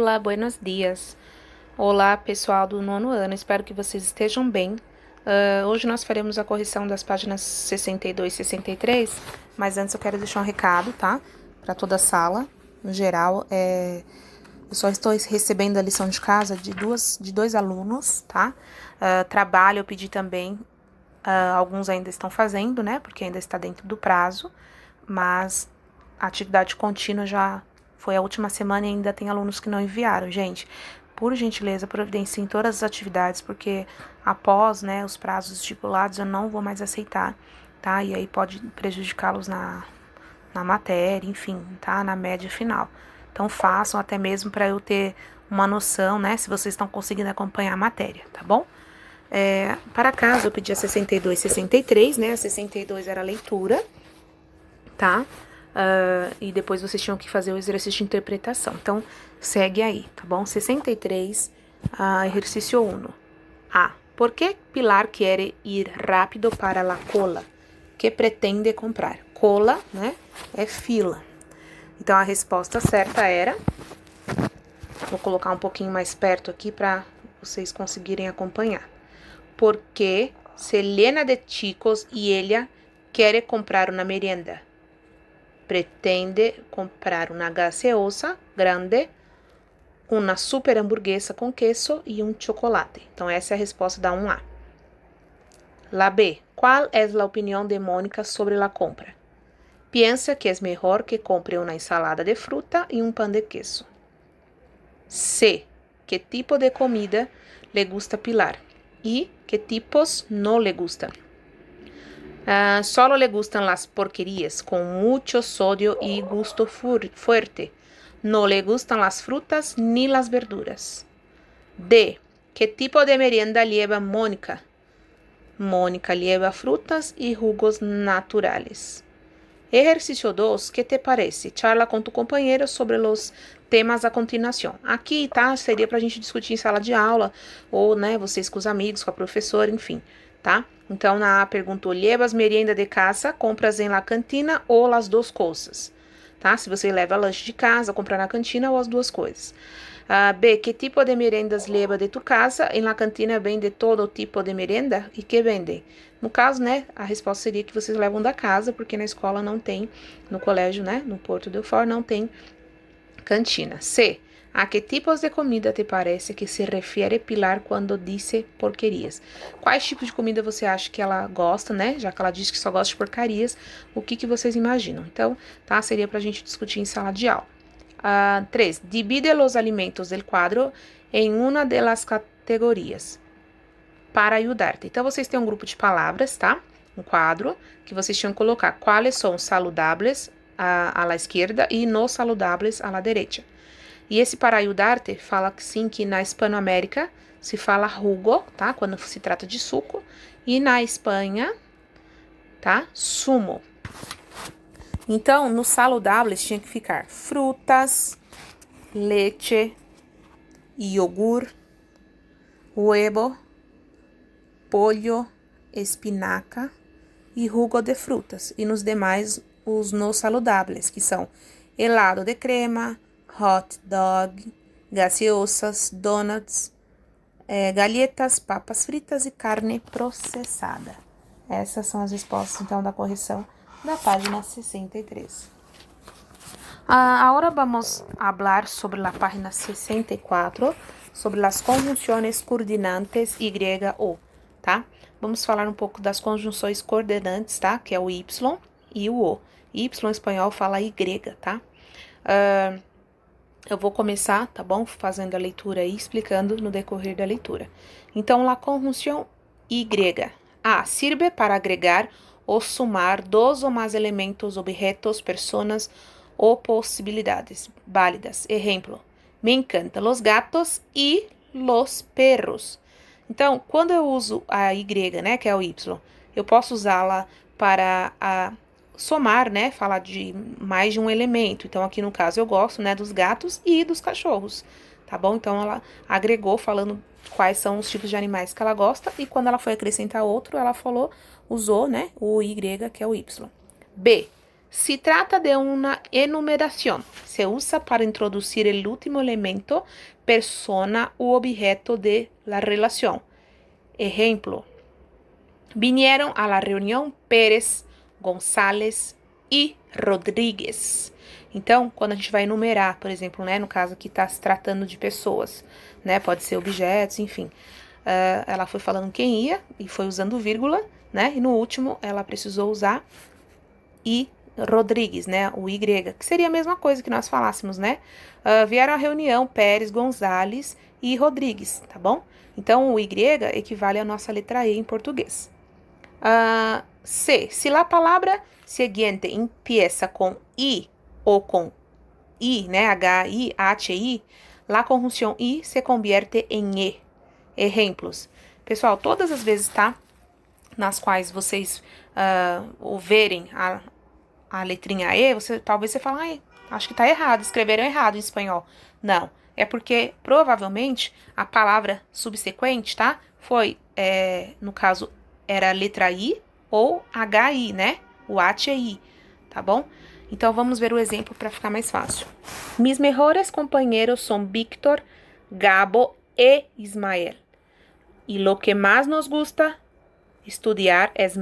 Olá, buenos dias. Olá, pessoal do nono ano, espero que vocês estejam bem. Hoje nós faremos a correção das páginas 62 e 63, mas antes eu quero deixar um recado, tá? Para toda a sala, no geral, eu só estou recebendo a lição de casa de dois alunos, tá? Trabalho eu pedi também, alguns ainda estão fazendo, né? Porque ainda está dentro do prazo, mas a atividade contínua já foi a última semana e ainda tem alunos que não enviaram. Gente, por gentileza, providenciem todas as atividades, porque após, né, os prazos estipulados eu não vou mais aceitar, tá? E aí pode prejudicá-los na matéria, enfim, tá? Na média final. Então façam até mesmo para eu ter uma noção, né, se vocês estão conseguindo acompanhar a matéria, tá bom? Para casa eu pedi a 62 e 63, né? A 62 era a leitura, tá? E depois vocês tinham que fazer o exercício de interpretação. Então, segue aí, tá bom? 63, exercício 1. A. ¿Por qué Pilar quiere ir rápido para la cola? Que pretende comprar? Cola, né? É fila. Então, a resposta certa era... Vou colocar um pouquinho mais perto aqui para vocês conseguirem acompanhar. Porque se llena de chicos y ella quiere comprar una merienda. Pretende comprar una gaseosa grande, uma super hamburguesa com queso e um chocolate. Então, essa é a resposta da 1A. La B. ¿Cuál es la opinión de Mónica sobre la compra? Piensa que es mejor que compre una ensalada de fruta y un pan de queso. C. ¿Qué tipo de comida le gusta Pilar? Y ¿qué tipos no le gustan? Solo le gustan las porquerías con mucho sodio y gusto fuerte. No le gustan las frutas ni las verduras. D. ¿Qué tipo de merienda lleva Mónica? Mónica lleva frutas y jugos naturales. Ejercicio 2. ¿Qué te parece? Charla com tu companheiro sobre os temas a continuação. Aqui, tá? Seria pra gente discutir em sala de aula, ou, né, vocês com os amigos, com a professora, enfim, tá? Então, na A perguntou, llevas merienda de casa, compras em la cantina ou las dos coisas, tá? Se você leva lanche de casa, comprar na cantina ou as duas coisas. B. ¿Qué tipo de meriendas lleva de tu casa? En la cantina vende todo tipo de merienda? E que vendem? No caso, né, a resposta seria que vocês levam da casa, porque na escola não tem, no colégio, né, no Porto de Fora, não tem cantina. C. ¿A que tipos de comida te parece que se refere Pilar quando disse porquerias? Quais tipos de comida você acha que ela gosta, né? Já que ela disse que só gosta de porcarias, o que vocês imaginam? Então, tá, seria pra gente discutir em sala de aula. 3. Divide los alimentos del quadro em uma de las categorias para ajudar-te. Então, vocês têm um grupo de palavras, tá? Um quadro que vocês tinham que colocar quais são saludables a la esquerda e no saludables a la derecha. E esse para ajudar-te fala que sim, que na Hispanoamérica se fala jugo, tá? Quando se trata de suco. E na Espanha, tá? Sumo. Então, no saludables tinha que ficar frutas, leite, yogur, huevo, pollo, espinaca e jugo de frutas. E nos demais, os no saludables, que são helado de crema, hot dog, gaseosas, donuts, galhetas, papas fritas e carne processada. Essas são as respostas, então, da correção da página 63. Agora vamos falar sobre a página 64, sobre as conjunções coordenantes Y o, tá? Vamos falar um pouco das conjunções coordenantes, tá? Que é o Y e o O. Y em espanhol fala Y, tá? Eu vou começar, tá bom? Fazendo a leitura e explicando no decorrer da leitura. Então, a conjunção Y. A. Sirve para agregar ou sumar dos ou mais elementos, objetos, personas ou possibilidades válidas. Exemplo, me encantam los gatos e los perros. Então, quando eu uso a Y, né, que é o Y, eu posso usá-la para somar, né, falar de mais de um elemento. Então, aqui no caso, eu gosto, né, dos gatos e dos cachorros, tá bom? Então, ela agregou falando quais são os tipos de animais que ela gosta e quando ela foi acrescentar outro, ela falou, usou, né, o Y, que é o Y. B. Se trata de una enumeración. Se usa para introducir el último elemento, persona u objeto de la relación. Ejemplo. Vinieron a la reunião Pérez, Gonçalves e Rodrigues. Então, quando a gente vai enumerar, por exemplo, né, no caso aqui está se tratando de pessoas, né, pode ser objetos, enfim. Ela foi falando quem ia e foi usando vírgula, né, e no último ela precisou usar e Rodrigues, né, o Y, que seria a mesma coisa que nós falássemos, né. Vieram à reunião Pérez, Gonçalves e Rodrigues, tá bom? Então, o Y equivale à nossa letra E em português. C. Si la palabra siguiente empieza com I ou com I, né, H-I, H-I, la conjunção I se convierte em E. Exemplos. Pessoal, todas as vezes, tá, nas quais vocês ouvirem a letrinha E, talvez você fale, ai, acho que tá errado, escreveram errado em espanhol. Não, é porque provavelmente a palavra subsequente, tá, foi, no caso, era a letra I ou HI, né? O HI, tá bom? Então, vamos ver o exemplo para ficar mais fácil. Mis mejores compañeros son Víctor, Gabo e Ismael. Y lo que más nos gusta estudiar es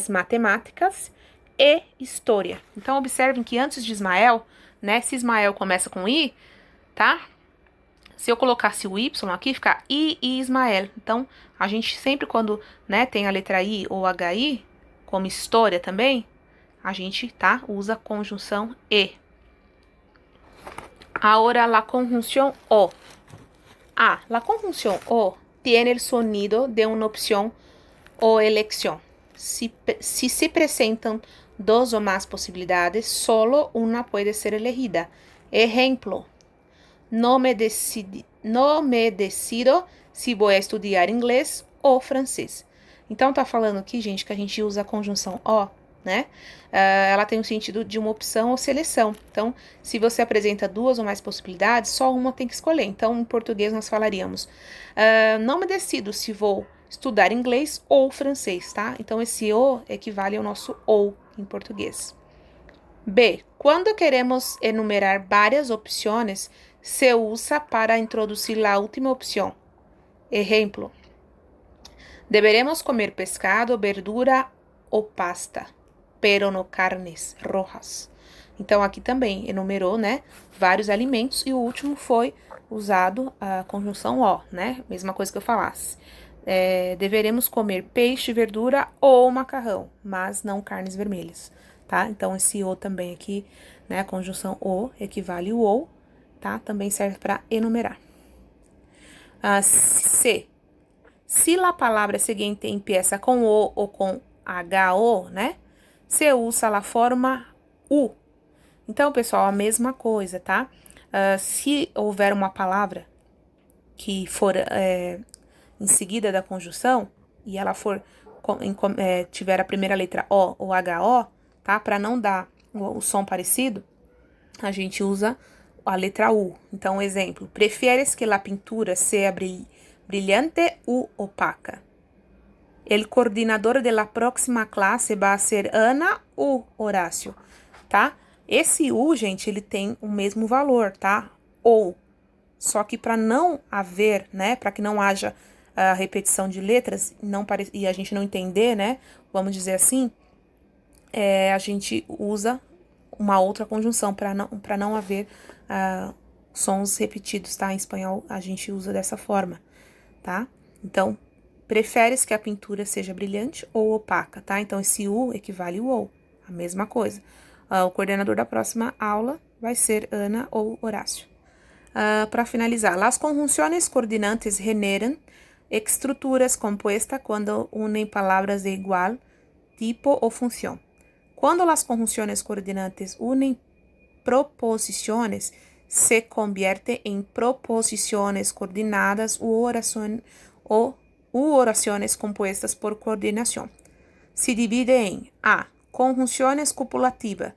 matemáticas e história. Então, observem que antes de Ismael, né? Se Ismael começa com I, tá? Se eu colocasse o Y aqui, fica I e Ismael. Então, a gente sempre quando, né, tem a letra I ou HI, como história também, a gente, tá, usa a conjunção E. Agora, la conjunción O. La conjunción O tiene el sonido de una opción o elección. Si se presentan dos o más posibilidades, solo una puede ser elegida. Ejemplo. No me decido se vou estudar inglês ou francês. Então, tá falando aqui, gente, que a gente usa a conjunção O, né? Ela tem o sentido de uma opção ou seleção. Então, se você apresenta duas ou mais possibilidades, só uma tem que escolher. Então, em português, nós falaríamos, não me decido se vou estudar inglês ou francês, tá? Então, esse O equivale ao nosso OU em português. B. Quando queremos enumerar várias opções, se usa para introducir a última opção. Ejemplo. Deberemos comer pescado, verdura ou pasta, pero no carnes rojas. Então, aqui também enumerou, né, vários alimentos e o último foi usado a conjunção O, né, mesma coisa que eu falasse. Deveremos comer peixe, verdura ou macarrão, mas não carnes vermelhas, tá? Então, esse O também aqui, né, a conjunção O equivale ao OU, tá? Também serve para enumerar. C. Se a palavra seguinte empieza com O ou com HO, né? Se usa a forma U. Então, pessoal, a mesma coisa, tá? Se houver uma palavra que for em seguida da conjunção e ela for tiver a primeira letra O ou HO, tá? Para não dar o som parecido, a gente usa a letra U. Então, exemplo, prefieres que a pintura seja brilhante ou opaca? El coordenador de la próxima classe vai ser Ana ou Horácio, tá? Esse U, gente, ele tem o mesmo valor, tá? Ou. Só que para não haver, né, para que não haja a repetição de letras e a gente não entender, né, vamos dizer assim, a gente usa uma outra conjunção para não haver sons repetidos, tá? Em espanhol a gente usa dessa forma, tá? Então, preferes que a pintura seja brilhante ou opaca, tá? Então, esse U equivale ao OU, a mesma coisa. O coordenador da próxima aula vai ser Ana ou Horácio. Para finalizar, las conjunciones coordinantes generan estruturas compuestas quando unem palavras de igual tipo ou função. Quando las conjunciones coordinantes unem proposiciones, se convierte en proposiciones coordinadas u oraciones compuestas por coordinación. Se divide en A. Conjunciones copulativas,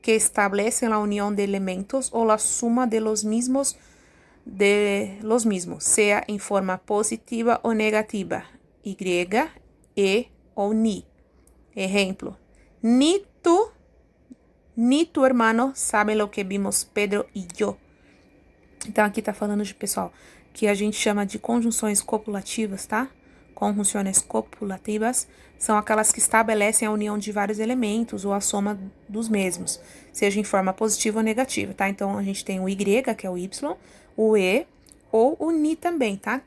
que establecen la unión de elementos o la suma de los mismos, sea en forma positiva o negativa, Y, E o ni. Ejemplo, ni tú Ni tu hermano sabe lo que vimos Pedro y yo. Então, aqui tá falando de, pessoal, que a gente chama de conjunções copulativas, tá? Conjunções copulativas são aquelas que estabelecem a união de vários elementos ou a soma dos mesmos, seja em forma positiva ou negativa, tá? Então, a gente tem o Y, que é o Y, o E ou o Ni também, tá?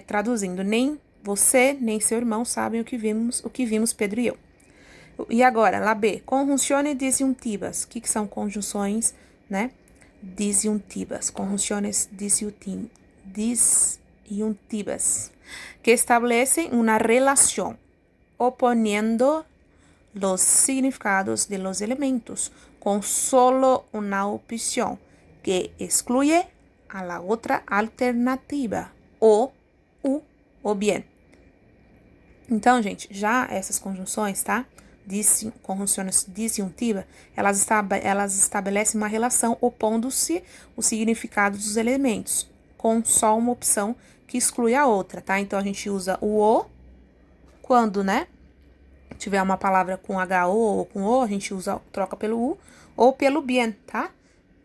Traduzindo, nem você, nem seu irmão sabem o que vimos Pedro e eu. E agora, lá B, conjunções disjuntivas. O que são conjunções, né? Disjuntivas, conjunções disjuntivas, que establecen una relación oponiendo los significados de los elementos con solo una opción que excluye a la otra alternativa, o bien. Então, gente, já essas conjunções, tá? Conjunções disjuntivas, elas estabelecem uma relação opondo-se o significado dos elementos, com só uma opção que exclui a outra, tá? Então, a gente usa o quando, né, tiver uma palavra com HO ou com O, a gente troca pelo U, ou pelo bien, tá?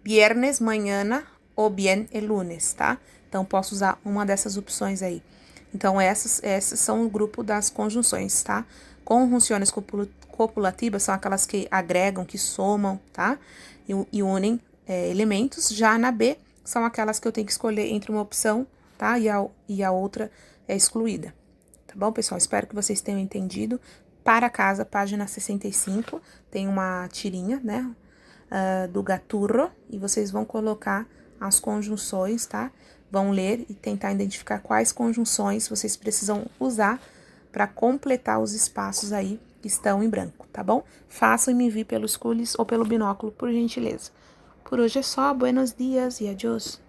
Viernes, mañana, ou bien el lunes, tá? Então, posso usar uma dessas opções aí. Então, essas são o grupo das conjunções, tá? Conjunções copulativas são aquelas que agregam, que somam, tá? E unem elementos. Já na B, são aquelas que eu tenho que escolher entre uma opção, tá? E a outra é excluída. Tá bom, pessoal? Espero que vocês tenham entendido. Para casa, página 65, tem uma tirinha, né? Do Gaturro. E vocês vão colocar as conjunções, tá? Vão ler e tentar identificar quais conjunções vocês precisam usar para completar os espaços aí que estão em branco, tá bom? Façam e me enviem pelo Schoolies ou pelo binóculo, por gentileza. Por hoje é só. Buenos dias e adiós.